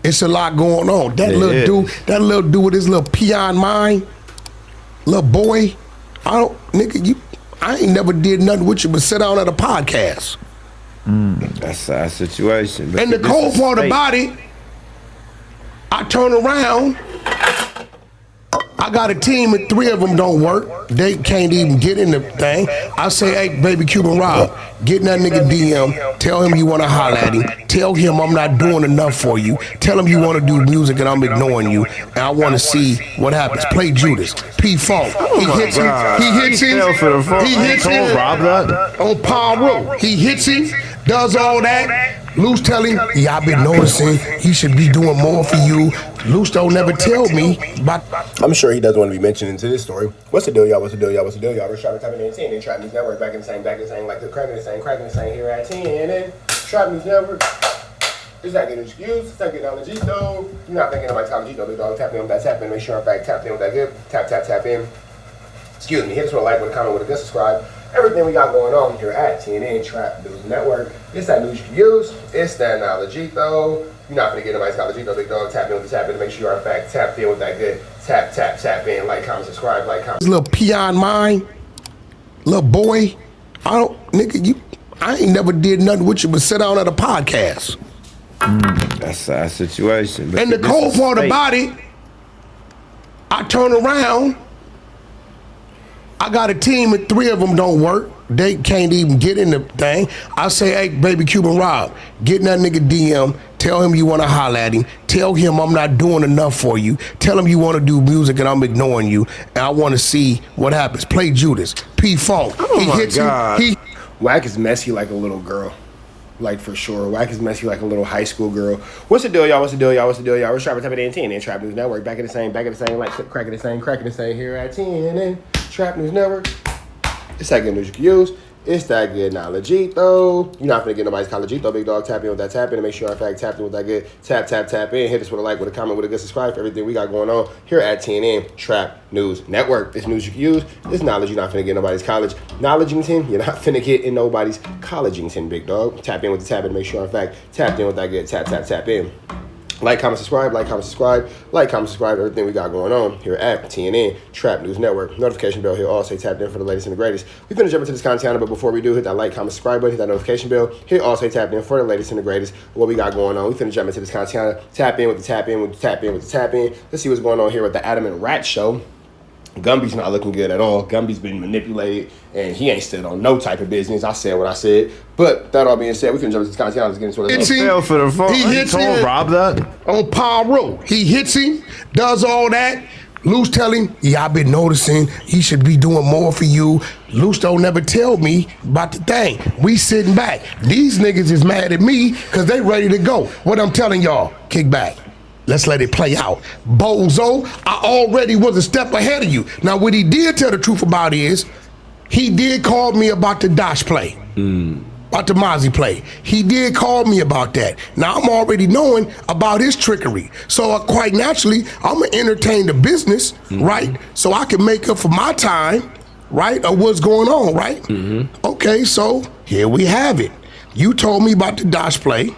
It's a lot going on. That little dude with his little peon mind, little boy. I ain't never did nothing with you but sit down at a podcast. That's our situation. But and the cold part about it, I turn around, I got a team and 3 of them don't work. They can't even get in the thing. I say, hey, baby Cuban Rob, get in that nigga DM, tell him you want to holler at him, tell him I'm not doing enough for you, tell him you want to do music and I'm ignoring you, and I want to see what happens. Play Judas, P-Funk. He hits him on Paul Road. He hits him, does all that. Luce tell him, yeah, I've been noticing he should be doing more for you. Luce don't never tell me, but I'm sure he doesn't want to be mentioned into this story. What's the deal, y'all? What's the deal, y'all? What's the deal, y'all? We're trying to type it in 10 and Trap News Network back in the same, like the cracking the same here at 10 and then Trap News Network. It's not getting excused, it's not getting on the G though. You're not thinking about G though, big dog. Tap in with that tap in, make sure in fact tap in with that good. Tap in. Excuse me, hit us with a like, with a comment, with a good subscribe. Everything we got going on here at TNN Trap News Network. It's that news you can use. It's that knowledge though. You're not gonna get nobody's knowledge though, big dog. Tap in with the tap in to make sure you are in fact tapped in with that good. Tap in. Like, comment, subscribe, like, comment. His little peon mind, little boy. I ain't never did nothing with you but sit down at a podcast. That's our situation. But and the cold part about it, I turn around, I got a team and 3 of them don't work. They can't even get in the thing. I say, hey, baby Cuban Rob, get in that nigga DM, tell him you want to holler at him, tell him I'm not doing enough for you, tell him you want to do music and I'm ignoring you, and I want to see what happens. Play Judas, P-Funk. He hits him. Wack is messy like a little girl. Like, for sure. Wack is messy like a little high school girl. What's the deal, y'all? What's the deal, y'all? What's the deal, y'all? We're Trap Type in 10 and Trap News Network. Back in the same, like cracking the same here at 10 and Trap News Network. It's that good news you can use. It's that good knowledge though. You're not gonna get nobody's college though, big dog. Tap in with that tap in and make sure in fact tap in with that good tap in. Hit us with a like, with a comment, with a good subscribe for everything we got going on here at TNN Trap News Network. It's news you can use. It's knowledge you're not finna get nobody's college knowledgeington. You're not finna get in nobody's collegeington, big dog. Tap in with the tap in and make sure in fact tapped in with that good tap in. Like, comment, subscribe, everything we got going on here at TNN Trap News Network. Notification bell here, all say tapped in for the latest and the greatest. We finna jump into this content, but before we do, hit that like, comment, subscribe button, hit that notification bell. Here, all say tapped in for the latest and the greatest. What we got going on. We finna jump into this content, tap in with the tap in. Let's see what's going on here with the Adam and Rat show. Gumby's not looking good at all. Gumby's been manipulated, and he ain't stood on no type of business. I said what I said. But that all being said, we can jump into this content. Let's get into it. He hits him. Rob that on Paul Road. He hits him, does all that. Luce tell him, yeah, I've been noticing he should be doing more for you. Luce don't never tell me about the thing. We sitting back. These niggas is mad at me because they ready to go. What I'm telling y'all, kick back. Let's let it play out. Bozo, I already was a step ahead of you. Now, what he did tell the truth about is, he did call me about the Dosh play, about the Mozzie play. He did call me about that. Now, I'm already knowing about his trickery. So, quite naturally, I'm going to entertain the business, right? So I can make up for my time, right, of what's going on, right? Okay, so here we have it. You told me about the Dosh play,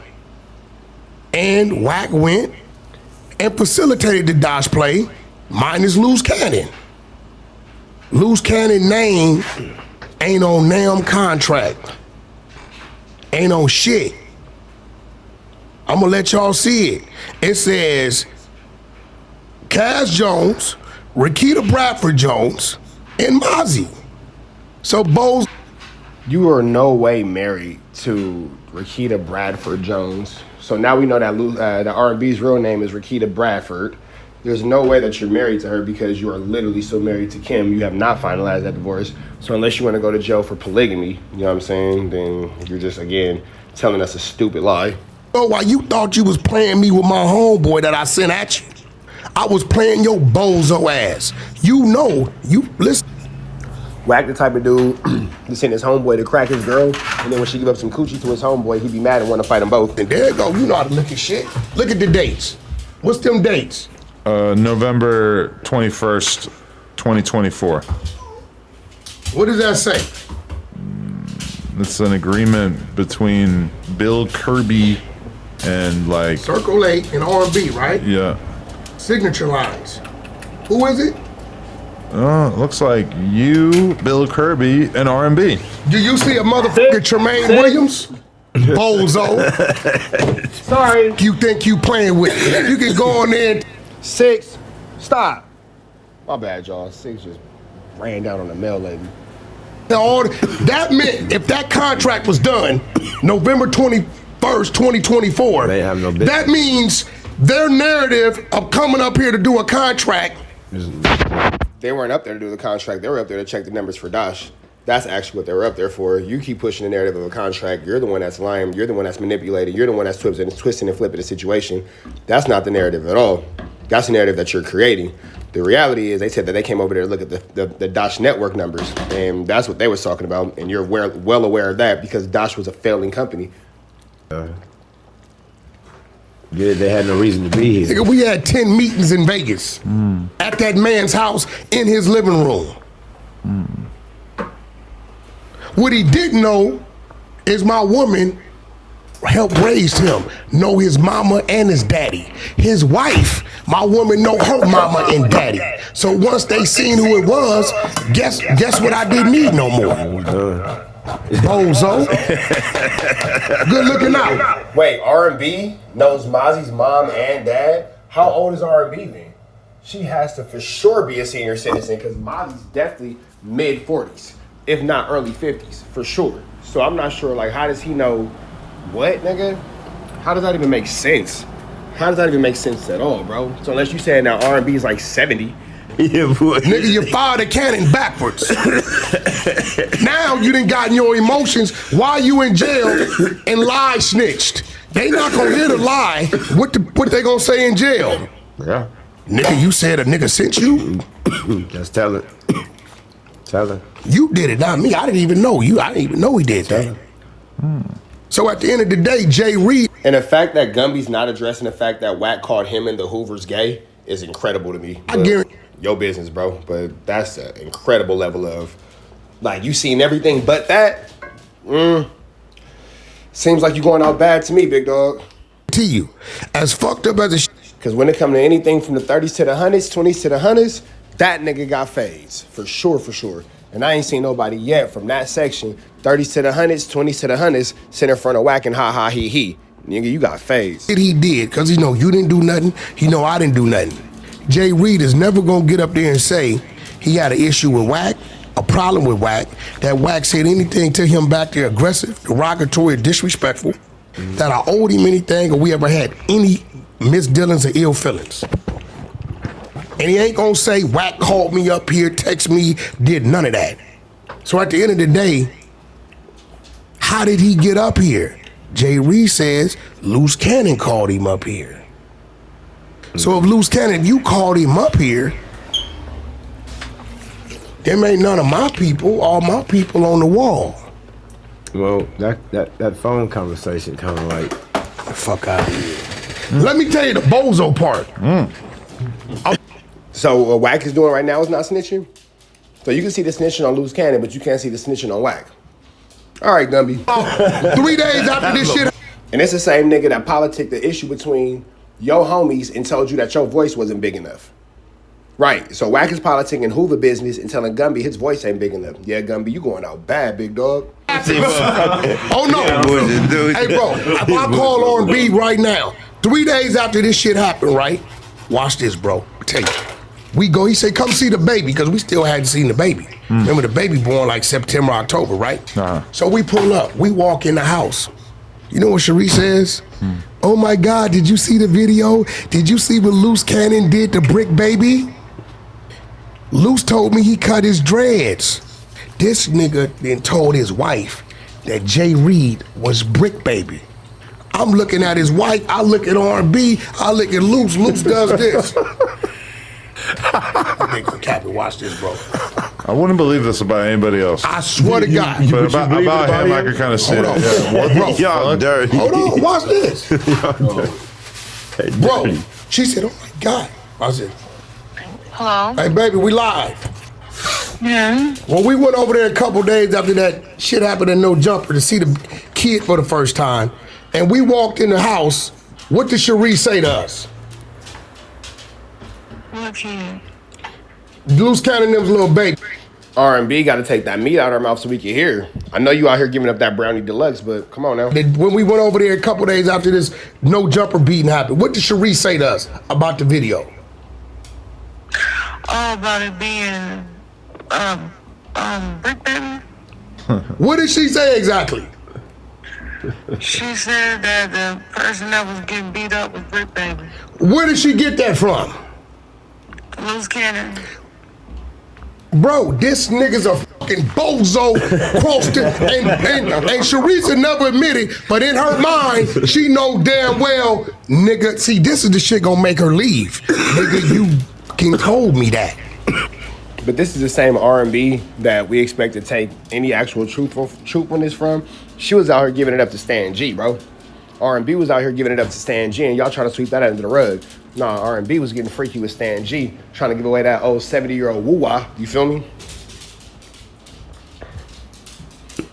and Wack went and facilitated the Dosh play, minus Luce Cannon. Luce Cannon name ain't on damn contract. Ain't on shit. I'm gonna let y'all see it. It says Cass Jones, Rakita Bradford Jones, and Mozzie. So Bo's. You are no way married to Rakita Bradford Jones. So now we know that the R&B's real name is Rakita Bradford. There's no way that you're married to her because you are literally still married to Kim. You have not finalized that divorce. So unless you want to go to jail for polygamy, you know what I'm saying, then you're just, again, telling us a stupid lie. Oh, why you thought you was playing me with my homeboy that I sent at you? I was playing your bozo ass. You know, you listen. Wack the type of dude to send his homeboy to crack his girl, and then when she give up some coochie to his homeboy, he'd be mad and want to fight them both. And there you go. You know how to look at shit. Look at the dates. What's them dates? November 21st, 2024. What does that say? It's an agreement between Bill Kirby and like Circle 8 and R&B, right? yeah. Signature lines. Who is it? Looks like you, Bill Kirby, and R&B. Do you see a motherfucking Tremaine Williams? Bozo. Sorry. You think you playing with it. You can go on there and 6. Stop. My bad, y'all. 6 just ran down on the mail lady. that meant if that contract was done November 21st, 2024, They have no business. that means their narrative of coming up here to do a contract. They weren't up there to do the contract. They were up there to check the numbers for Dash. That's actually what they were up there for. You keep pushing the narrative of a contract. You're the one that's lying. You're the one that's manipulating. You're the one that's twisting and flipping the situation. That's not the narrative at all. That's the narrative that you're creating. The reality is they said that they came over there to look at the Dash network numbers, and that's what they was talking about, and you're well aware of that because Dash was a failing company. Yeah, they had no reason to be here. Nigga, we had 10 meetings in Vegas at that man's house in his living room. What he didn't know is my woman helped raise him, know his mama and his daddy. His wife, my woman, know her mama and daddy. So once they seen who it was, guess what I didn't need no more. Bozo. Good looking out. Wait, R&B knows Mozzie's mom and dad? How old is R&B then? She has to for sure be a senior citizen because Mozzie's definitely mid-40s, if not early 50s, for sure. So I'm not sure, like, how does he know what, nigga? How does that even make sense? How does that even make sense at all, bro? So unless you saying now R&B is like 70. Yeah, boy. Nigga, you fired a cannon backwards. Now you done gotten your emotions while you in jail and lie snitched. They not gonna hear the lie. What they gonna say in jail? Yeah. Nigga, you said a nigga sent you? Just tell it. Tell it. You did it, not me. I didn't even know you. I didn't even know he did that. So at the end of the day, Jay Reed. And the fact that Gumby's not addressing the fact that Wack called him and the Hoovers gay is incredible to me. I guarantee. Your business, bro. But that's an incredible level of, like, you seen everything but that. Seems like you going out bad to me, big dog. To you, as fucked up as a Because when it comes to anything from the 30s to the 100s, 20s to the 100s, that nigga got fades. For sure, for sure. And I ain't seen nobody yet from that section, 30s to the 100s, 20s to the 100s, sit in front of Wack and ha ha he he. Nigga, you got fades. he did, because he know you didn't do nothing. He know I didn't do nothing. Jay Reed is never gonna get up there and say he had an issue with Wack, a problem with Wack, that Wack said anything to him back there aggressive, derogatory, disrespectful, that I owed him anything or we ever had any misdealings or ill feelings. And he ain't gonna say Wack called me up here, text me, did none of that. So at the end of the day, how did he get up here? Jay Reed says Luce Cannon called him up here. So if Luce Cannon, if you called him up here, them ain't none of my people, all my people on the wall. Well, that phone conversation kind of like, The fuck out of here. Let me tell you the bozo part. So what Wack is doing right now is not snitching? So you can see the snitching on Luce Cannon, but you can't see the snitching on Wack. All right, Gumby. 3 days after this shit. And it's the same nigga that politic the issue between your homies and told you that your voice wasn't big enough. Right, so Wack is politicking Hoover business and telling Gumby his voice ain't big enough. Yeah, Gumby, you going out bad, big dog. Oh no. Hey bro, if I call R&B right now, 3 days after this shit happened, right? Watch this, bro. I'll tell you. We go, he said, come see the baby, because we still hadn't seen the baby. Remember the baby born like September, October, right? So we pull up, we walk in the house. You know what Cherie says? Oh my God, did you see the video? Did you see what Luce Cannon did to Bricc Baby? Luce told me he cut his dreads. This nigga then told his wife that Jay Reed was Bricc Baby. I'm looking at his wife, I look at R&B, I look at Luce, Luce does this. Nigga, Cappy, watch this, bro. I wouldn't believe this about anybody else. I swear to God. But about him, I could kind of see it. Hold on. Yeah. What Bro, the y'all dirty. Hold on, watch this. Hey, Bro, dirty. she said, oh my God. I said, Hello? hey baby, we live. Yeah. Well, we went over there a couple days after that shit happened in No Jumper to see the kid for the first time. and we walked in the house, what did Sharice say to us? What kid? Luce Cannon them's little baby. R&B got to take that meat out of her mouth so we can hear. I know you out here giving up that brownie deluxe, but come on now. When we went over there a couple days after this no jumper beating happened, what did Sharice say to us about the video? All about it being Bricc Baby. What did she say exactly? She said that the person that was getting beat up was Bricc Baby. Where did she get that from? Luce Cannon. Bro, this nigga's a fucking bozo, crossed it, and Sharice never admitted, but in her mind, she know damn well, nigga, see, this is the shit gonna make her leave. Nigga, you fucking told me that. But this is the same R&B that we expect to take any actual truthfulness from. She was out here giving it up to Stan G, bro. R&B was out here giving it up to Stan G, and y'all trying to sweep that under the rug. Nah, R&B was getting freaky with Stan G, trying to give away that old 70-year-old woo-wah. You feel me?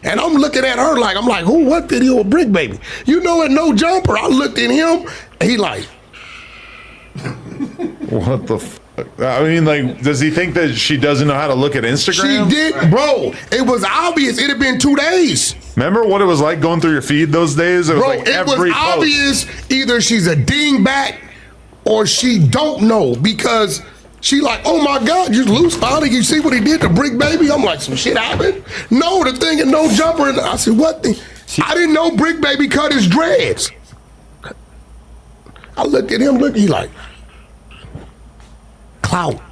And I'm looking at her like, I'm like, who, what video of Bricc Baby? You know it, no jumper. I looked at him, he like. What the fuck? I mean, like, does he think that she doesn't know how to look at Instagram? She did, bro. It was obvious. It had been 2 days. Remember what it was like going through your feed those days? It was Bro, like it was every post. obvious either she's a dingbat or she don't know, because she like, oh my God, you loose finally. You see what he did to Bricc Baby? I'm like, some shit happened? No, the thing and no jumper. And I said, what the? I didn't know Bricc Baby cut his dreads. I looked at him, he like, clout.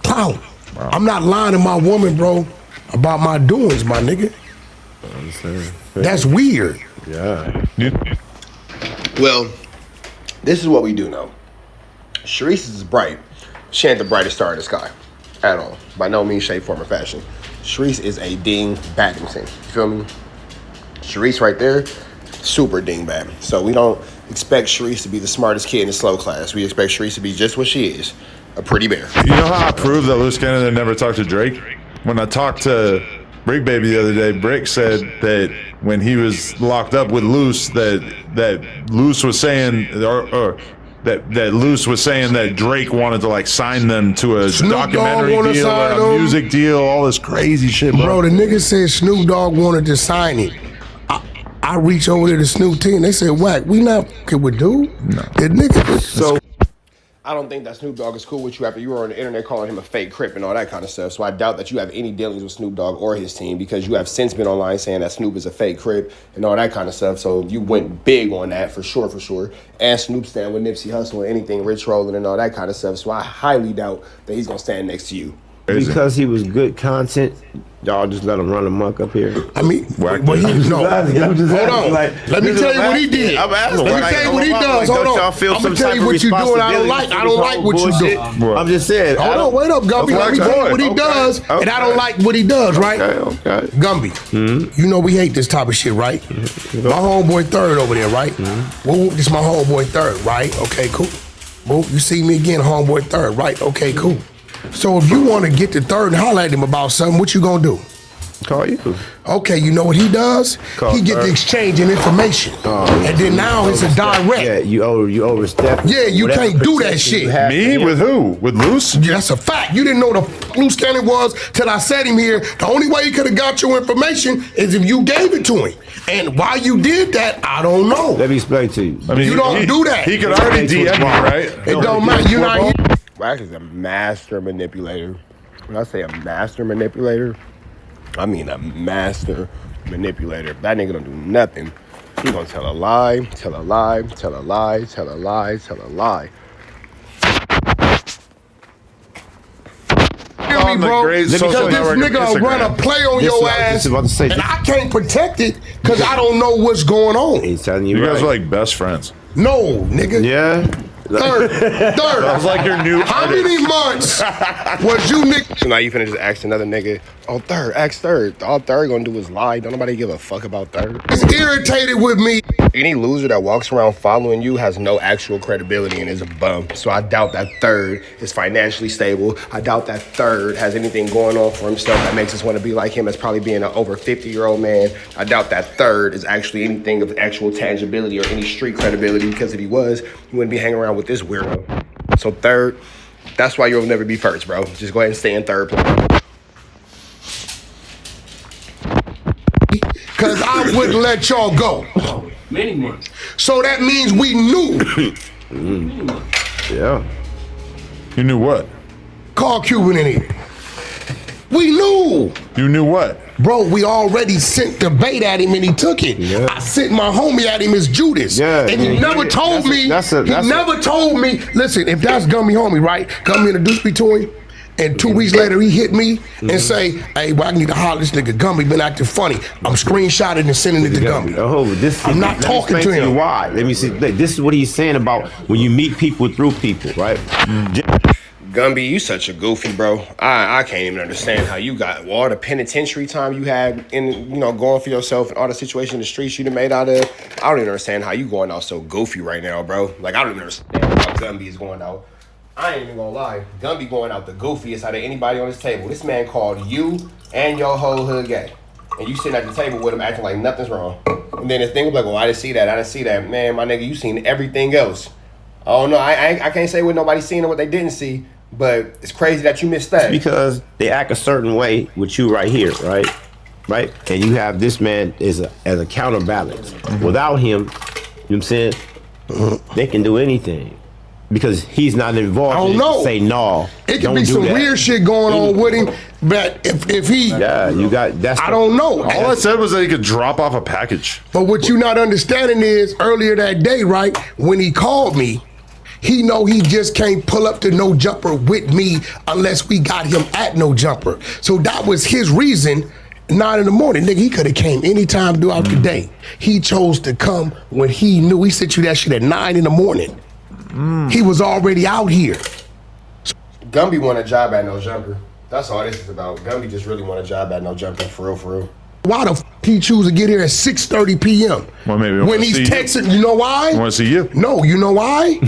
Wow. I'm not lying to my woman, bro, about my doings, my nigga. That's weird. Yeah. Well, this is what we do know. Sharice is bright. She ain't the brightest star in the sky at all. By no means, shape, form, or fashion. Sharice is a ding Baddington. You feel me? Sharice right there, super ding bad. So we don't expect Sharice to be the smartest kid in the slow class. We expect Sharice to be just what she is, a pretty bear. You know how I proved that Luce Cannon never talked to Drake? When I talked to Bricc Baby the other day, Bricc said that when he was locked up with Luce, that Luce was saying, that Luce was saying that Drake wanted to like sign them to a Snoop documentary Dogg wanna deal, sign or a them. music deal, all this crazy shit, bro. Bro, the nigga said Snoop Dogg wanted to sign it. I reach over there to Snoop team. They said, Wack, we not fucking with dude. No. The nigga. So I don't think that Snoop Dogg is cool with you after you were on the internet calling him a fake Crip and all that kind of stuff. So I doubt that you have any dealings with Snoop Dogg or his team, because you have since been online saying that Snoop is a fake Crip and all that kind of stuff. So you went big on that for sure, for sure. And Snoop stand with Nipsey Hussle and anything Rich Rollin' and all that kind of stuff. So I highly doubt that he's gonna stand next to you. Because he was good content, y'all just let him run amok up here. I mean, Wack but he, no. I'm just Hold on. like, Let me tell you what he did. I'm asking, Let me like, tell you what he does. don't Hold y'all on. feel I'm some gonna tell type you of what you doing. I don't like. I don't like what you do. I'm just saying. Hold on, wait up, Gumby. Let me tell you what he does, and I don't like what he does, right? Okay. Gumby, you know we hate this type of shit, right? My homeboy Third over there, right? Well, this my homeboy Third, right? Okay, cool. Well, you see me again, homeboy Third, right? Okay, cool. So if you want to get to Third and holler at him about something, what you gonna do? Call you. Okay, you know what he does? Call He get Third. the exchanging information, and then now it's a direct. Yeah, you overstep. Yeah, you whatever can't do that protection shit. you have Me? for him. With who? With Luce? Yeah, that's a fact. You didn't know the Luce Cannon was till I said him here. The only way he could have got your information is if you gave it to him. And why you did that, I don't know. Let me explain to you. I mean, You don't do that. He could already DM me, right? It don't matter. You're not here. Wack is a master manipulator. When I say a master manipulator, I mean a master manipulator. If that nigga don't do nothing, he gonna tell a lie, tell a lie, tell a lie, tell a lie, tell a lie. Hear me, On the bro? great Because social this network of nigga run a Instagram. play on This your is what I was ass, just about to say. and I can't protect it because I don't know what's going on. He's telling you, You guys right. are like best friends. No, nigga. Yeah. Third. That was like your new How artist. many months was you nigga? So now you finna just ask another nigga, Oh, third. Ask third. All third gonna do is lie. Don't nobody give a fuck about third. He's irritated with me. Any loser that walks around following you has no actual credibility and is a bum. So I doubt that third is financially stable. I doubt that third has anything going on for himself that makes us want to be like him as probably being an over 50-year-old man. I doubt that third is actually anything of actual tangibility or any street credibility, because if he was, he wouldn't be hanging around with this weirdo. So third, that's why you'll never be first, bro. Just go ahead and stay in third place. Because I wouldn't let y'all go. Many months. So that means we knew. Yeah. You knew what? Call Cuban in here. We knew. You knew what? Bro, we already sent the bait at him and he took it. Yeah. I sent my homie at him as Judas. Yeah, and he yeah, never yeah. told me. He never told me. Listen, if that's Gumby homie, right? Gumby introduced me to him. And 2 weeks later, he hit me and say, hey, well, I need to holler this nigga Gumby been acting funny. I'm screenshotting and sending it to Gumby. Oh, this. I'm not talking to him. Why? Let me see. This is what he's saying about when you meet people through people, right? Gumby, you such a goofy, bro. I can't even understand how you got all the penitentiary time you had in, going for yourself and all the situation in the streets you done made out of. I don't even understand how you going out so goofy right now, bro. Like, I don't even understand how Gumby is going out. I ain't even gonna lie. Gumby going out the goofiest out of anybody on this table. This man called you and your whole hood gay. And you sitting at the table with him acting like nothing's wrong. And then this thing was like, oh, I didn't see that. Man, my nigga, you seen everything else. I don't know. I can't say what nobody's seen or what they didn't see, but it's crazy that you missed that. Because they act a certain way with you right here, right? Right? And you have this man as a counterbalance. Without him, you know what I'm saying? They can do anything. Because he's not involved. I don't know. Say no. It could be some weird shit going on with him, but if he, you got that's. I don't know. All I said was that he could drop off a package. But what you not understanding is earlier that day, right? When he called me, he know he just can't pull up to No Jumper with me unless we got him at No Jumper. So that was his reason. 9 in the morning, nigga, he could have came anytime throughout the day. He chose to come when he knew. He sent you that shit at 9 in the morning. He was already out here. Gumby want a job at No Jumper. That's all this is about. Gumby just really want a job at No Jumper, for real. Why the f he choose to get here at 6:30 p.m.? Well, maybe when he's texting, you know why? I want to see you. No, you know why?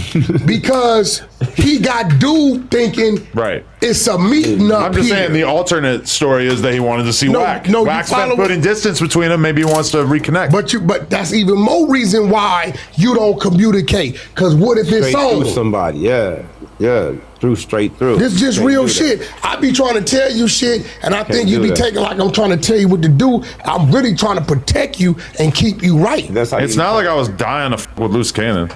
Because he got dude thinking right. It's a meeting up. I'm just here. saying the alternate story is that he wanted to see Wack. No, Wack's been putting distance between them. Maybe he wants to reconnect. But that's even more reason why you don't communicate. Because what if it's on somebody? Yeah, straight through. This is just real shit. I be trying to tell you shit, and I think you be taking like I'm trying to tell you what to do. I'm really trying to protect you and keep you right. It's not like I was dying to with Luce Cannon.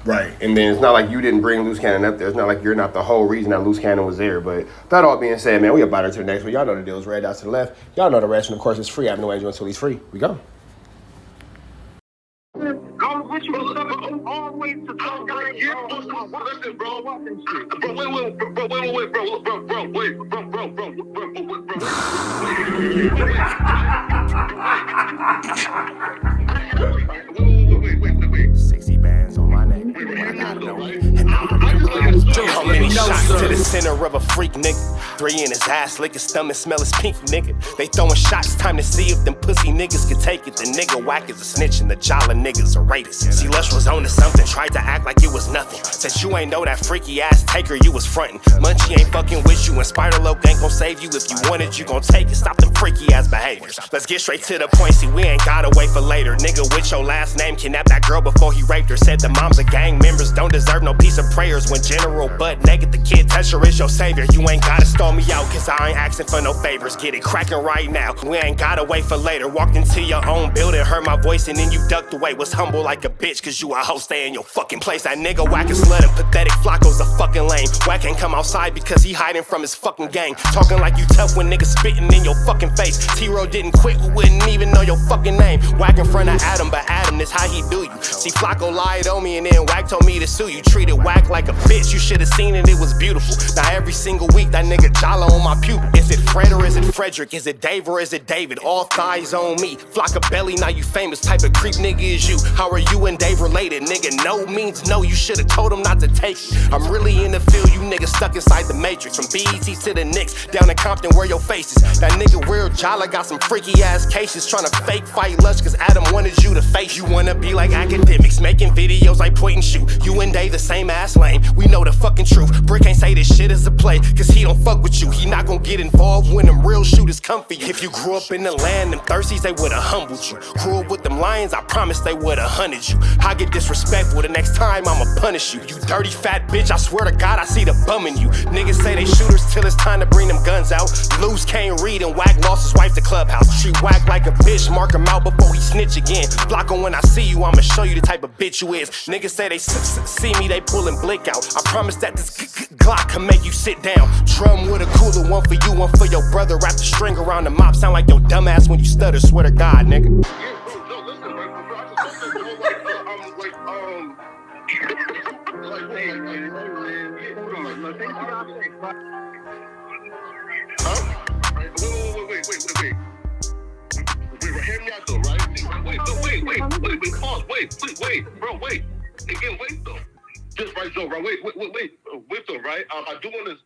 Right, and then it's not like you didn't bring Luce Cannon up there. It's not like you're not the whole reason that Luce Cannon was there. But that all being said, man, we about to the next one. Y'all know the deal is red dots to the left. Y'all know the rest, and of course it's free. I have no angel until he's free. We go. Wait. 60 bands on my neck. How many shots to the center of a freak, nigga? 3 in his ass, lick his stomach, smell his pinky, nigga. They throwing shots, time to see if them pussy niggas can take it. The nigga Wack is a snitch and the Jolly niggas are raiders. See, Lush was on to something, tried to act like it was nothing. Said you ain't know that freaky ass taker you was frontin'. Munchie ain't fucking with you and Spider-Loc ain't gon' save you. If you want it, you gon' take it. Stop them freaky ass behaviors. Let's get straight to the point, see, we ain't gotta wait for later. Nigga with your last name kidnapped that girl before he raped her. Said the moms of gang members don't deserve no piece of prayers. When General butt naked, the kid touch her is your savior. You ain't gotta stall me out, cause I ain't asking for no favors. Get it cracking right now, we ain't gotta wait for later. Walked into your own building, heard my voice, and then you ducked away. Was humble like a bitch, cause you a hoe, stay in your fucking place. That nigga Wack is slut and pathetic, Flacco's a fucking lame. Wack ain't come outside because he hiding from his fucking gang. Talking like you tough when niggas spitting in your fucking face. T-Row didn't quit, we wouldn't even know your fucking name. Wack in front of Adam, but Adam is how he do you. See, Flacco lied on me and then Wack told me to sue you. Treated Wack like a bitch, you should've seen it, it was beautiful. Now every single week, that nigga Jala on my pupil. Is it Fred or is it Frederick? Is it Dave or is it David? All thighs on me. Flock a belly, now you famous. Type of creep nigga is you. How are you and Dave ain't related, nigga. No means no, you should've told him not to take it. I'm really in the field, you niggas stuck inside the matrix. From BET to the Knicks, down in Compton where your face is. That nigga Real Jala got some freaky ass cases, tryna fake fight Lush cause Adam wanted you to face. You wanna be like academics, making videos like point and shoot. You and they the same ass lame, we know the fucking truth. Bricc ain't say this shit is a play, cause he don't fuck with you. He not gon' get involved when them real shooters come for you. If you grew up in the land, them thirsties, they would've humbled you. Grew up with them lions, I promise they would've hunted you. I get disrespectful, the next time I'ma punish you. You dirty fat bitch, I swear to God I see the bum in you. Niggas say they shooters till it's time to bring them guns out. Luce can't read and Wack lost his wife to Clubhouse. Treat Wack like a bitch, mark him out before he snitch again. Block him when I see you, I'ma show you the type of bitch you is. Niggas say they see me, they pullin' blick out. I promise that this Glock can make you sit down. Drum with a cooler, one for you, one for your brother. Wrap the string around the mop, sound like your dumbass when you stutter. Swear to God, nigga. Hear me out though, right? Wait, bro, wait. Again, wait though. Just right though, right? Wait though, right? I do want to